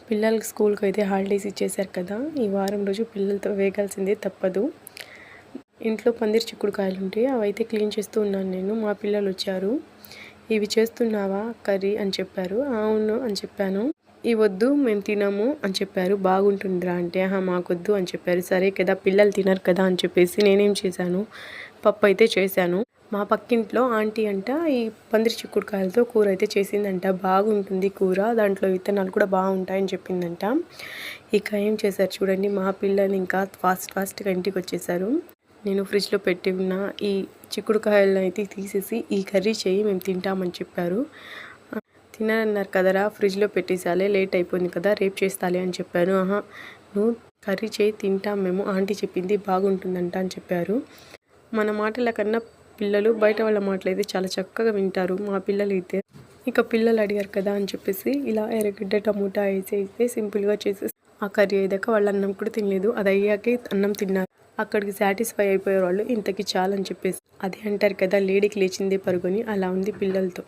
పిల్లలకి స్కూల్కి అయితే హాలిడేస్ ఇచ్చేసారు కదా, ఈ వారం రోజు పిల్లలతో వేగాల్సిందే తప్పదు. ఇంట్లో పందిరి చిక్కుడుకాయలు ఉంటే అవైతే క్లీన్ చేస్తూ ఉన్నాను నేను. మా పిల్లలు వచ్చారు. ఇవి చేస్తున్నావా కర్రీ అని చెప్పారు. అవును అని చెప్పాను. ఇవి వద్దు మేము తినము అని చెప్పారు. బాగుంటుందిరా అంటే మాకొద్దు అని చెప్పారు. సరే కదా పిల్లలు తినరు కదా అని చెప్పేసి నేనేం చేశాను, పప్పు అయితే చేశాను. మా పక్కింట్లో ఆంటీ అంట ఈ పందిరి చిక్కుడుకాయలతో కూర అయితే చేసిందంట. బాగుంటుంది కూర, దాంట్లో విత్తనాలు కూడా బాగుంటాయని చెప్పిందంట. ఇక ఏం చేశారు చూడండి, మా పిల్లలు ఇంకా ఫాస్ట్గా ఇంటికి వచ్చేసారు. నేను ఫ్రిడ్జ్లో పెట్టి ఉన్న ఈ చిక్కుడుకాయలను అయితే తీసేసి ఈ కర్రీ చేయి మేము తింటామని చెప్పారు. తినన్నారు కదరా, ఫ్రిడ్జ్లో పెట్టేసాలే, లేట్ అయిపోయింది కదా, రేపు చేస్తాలే అని చెప్పాను. నువ్వు కర్రీ చేయి తింటాం మేము, ఆంటీ చెప్పింది బాగుంటుందంట అని చెప్పారు. మన మాటల కన్నా పిల్లలు బయట వాళ్ళ మాటలు అయితే చాలా చక్కగా వింటారు మా పిల్లలు అయితే. ఇక పిల్లలు అడిగారు కదా అని చెప్పేసి ఇలా ఎర్రగడ్డ టమోటా వేసి అయితే సింపుల్గా చేసేసి ఆ కర్రీ అయ్యాక వాళ్ళు అన్నం కూడా తినలేదు. అది అయ్యాకే అన్నం తిన్నారు. అక్కడికి సాటిస్ఫై అయిపోయే వాళ్ళు ఇంతకి చాలని చెప్పేసి. అది అంటారు కదా, లేడీకి లేచిందే పరుగుని, అలా ఉంది పిల్లలతో.